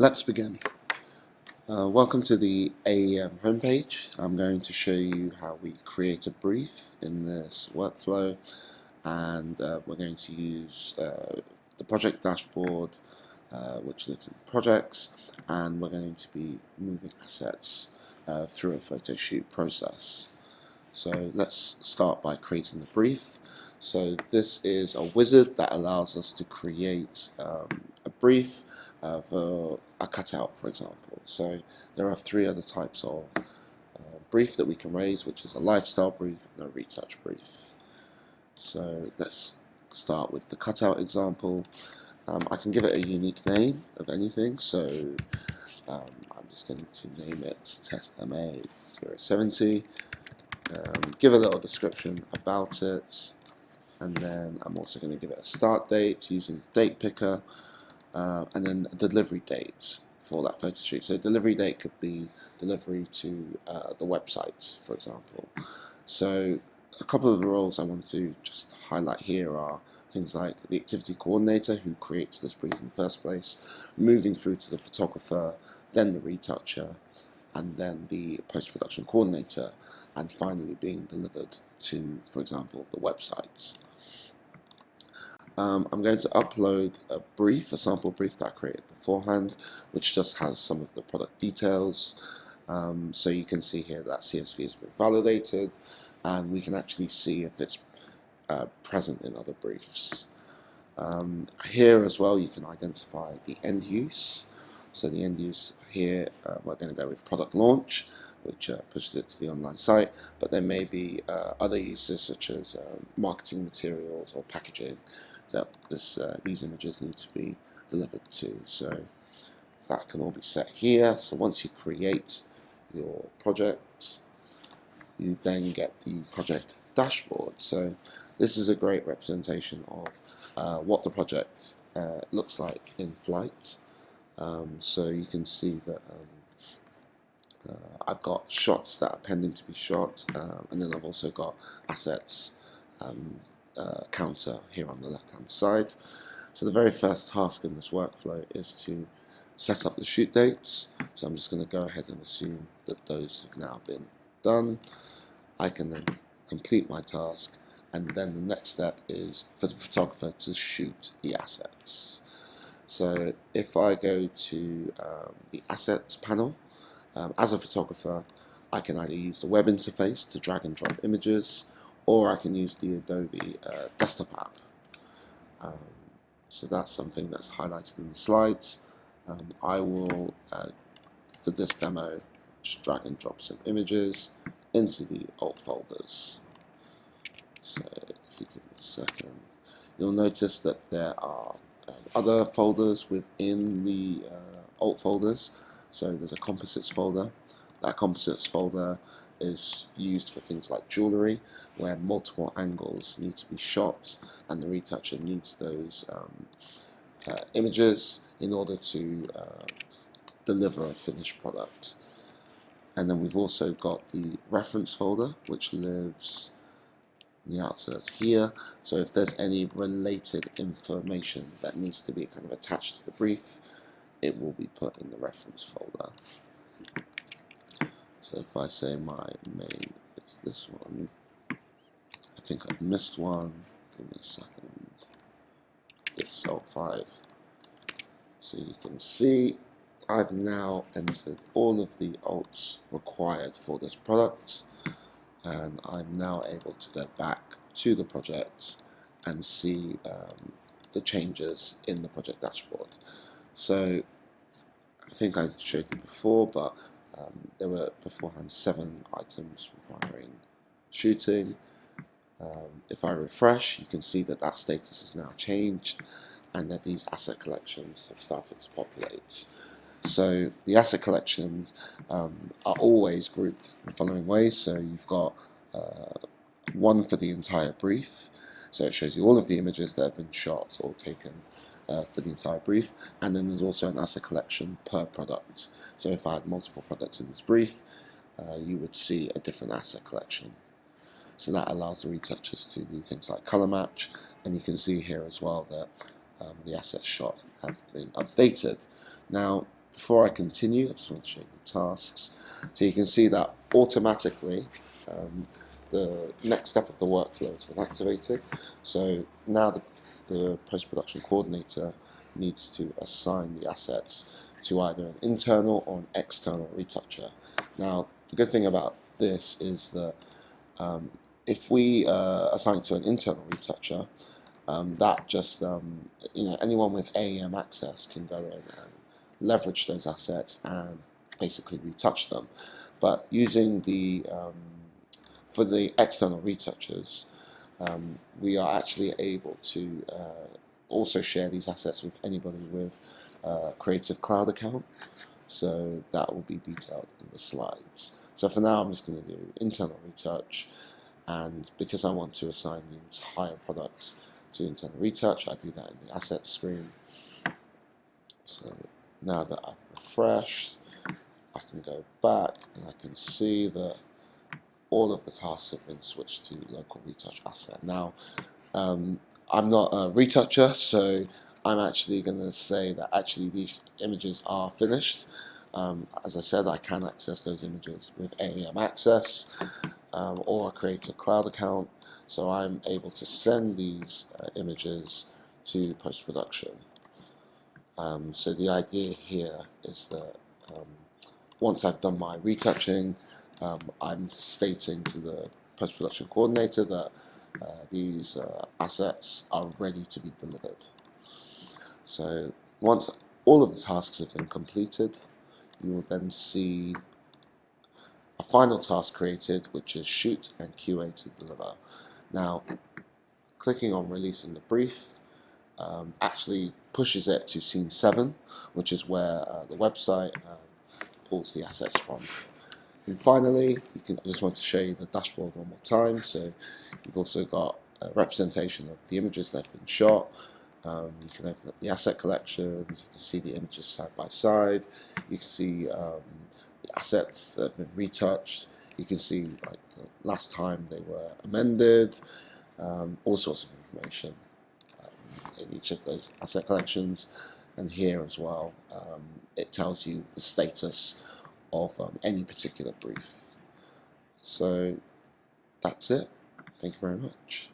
Let's begin. Welcome to the AEM homepage. I'm going to show you how we create a brief in this workflow, and we're going to use the project dashboard, which looks at projects, and we're going to be moving assets through a photoshoot process. So let's start by creating the brief. So this is a wizard that allows us to create a brief for a cutout, for example. So there are three other types of brief that we can raise, which is a lifestyle brief and a retouch brief. So let's start with the cutout example. I can give it a unique name of anything, so I'm just going to name it Test MA 070. Give a little description about it, and then I'm also going to give it a start date using date picker, and then a delivery date for that photo shoot. So delivery date could be delivery to the website, for example. So a couple of the roles I want to just highlight here are things like the activity coordinator, who creates this brief in the first place, moving through to the photographer, then the retoucher, and then the post-production coordinator, and finally being delivered to, for example, the websites. I'm going to upload a brief, a sample brief that I created beforehand, which just has some of the product details. So you can see here that CSV has been validated, and we can actually see if it's present in other briefs. Here as well, you can identify the end use. So the end use here, we're going to go with product launch, which pushes it to the online site, but there may be other uses such as marketing materials or packaging that these images need to be delivered to. So that can all be set here. So once you create your project, you then get the project dashboard. So this is a great representation of what the project looks like in flight. So you can see that I've got shots that are pending to be shot, and then I've also got assets counter here on the left hand side. So the very first task in this workflow is to set up the shoot dates. So I'm just going to go ahead and assume that those have now been done. I can then complete my task, and then the next step is for the photographer to shoot the assets. So if I go to the assets panel, as a photographer, I can either use the web interface to drag and drop images, or I can use the Adobe desktop app. So that's something that's highlighted in the slides. I will, for this demo, just drag and drop some images into the alt folders. So if you give me a second, you'll notice that there are other folders within the alt folders. So there's a composites folder. That composites folder is used for things like jewellery, where multiple angles need to be shot, and the retoucher needs those images in order to deliver a finished product. And then we've also got the reference folder, which lives in the outside here. So if there's any related information that needs to be kind of attached to the brief, it will be put in the reference folder. So if I say my main is this one, I think I've missed one. Give me a second. Yes, Alt5. So you can see I've now entered all of the alts required for this product, and I'm now able to go back to the project and see the changes in the project dashboard. So I think I showed you before, but there were beforehand 7 items requiring shooting. If I refresh, you can see that that status has now changed, and that these asset collections have started to populate. So the asset collections are always grouped in the following ways. So you've got one for the entire brief, so it shows you all of the images that have been shot or taken for the entire brief, and then there's also an asset collection per product. So if I had multiple products in this brief, you would see a different asset collection. So that allows the retouchers to do things like color match, and you can see here as well that the assets shot have been updated. Now before I continue, I just want to show you the tasks. So you can see that automatically the next step of the workflow has been activated. So now the post-production coordinator needs to assign the assets to either an internal or an external retoucher. Now, the good thing about this is that if we assign it to an internal retoucher, that just anyone with AEM access can go in and leverage those assets and basically retouch them. But using the for the external retouchers, we are actually able to also share these assets with anybody with a Creative Cloud account. So that will be detailed in the slides. So for now, I'm just going to do internal retouch, and because I want to assign the entire product to internal retouch, I do that in the asset screen. So now that I've refreshed, I can go back and I can see that all of the tasks have been switched to local retouch asset. Now, I'm not a retoucher, so I'm actually going to say that actually these images are finished. As I said, I can access those images with AEM access or a Creative Cloud account, so I'm able to send these images to post-production. So the idea here is that once I've done my retouching, I'm stating to the post-production coordinator that these assets are ready to be delivered. So once all of the tasks have been completed, you will then see a final task created, which is shoot and QA to deliver. Now, clicking on releasing the brief actually pushes it to scene 7, which is where the website pulls the assets from. And finally, I just want to show you the dashboard one more time. So you've also got a representation of the images that have been shot. You can open up the asset collections, you can see the images side by side, you can see the assets that have been retouched, you can see like the last time they were amended, all sorts of information in each of those asset collections. And here as well, it tells you the status of any particular brief. So that's it. Thank you very much.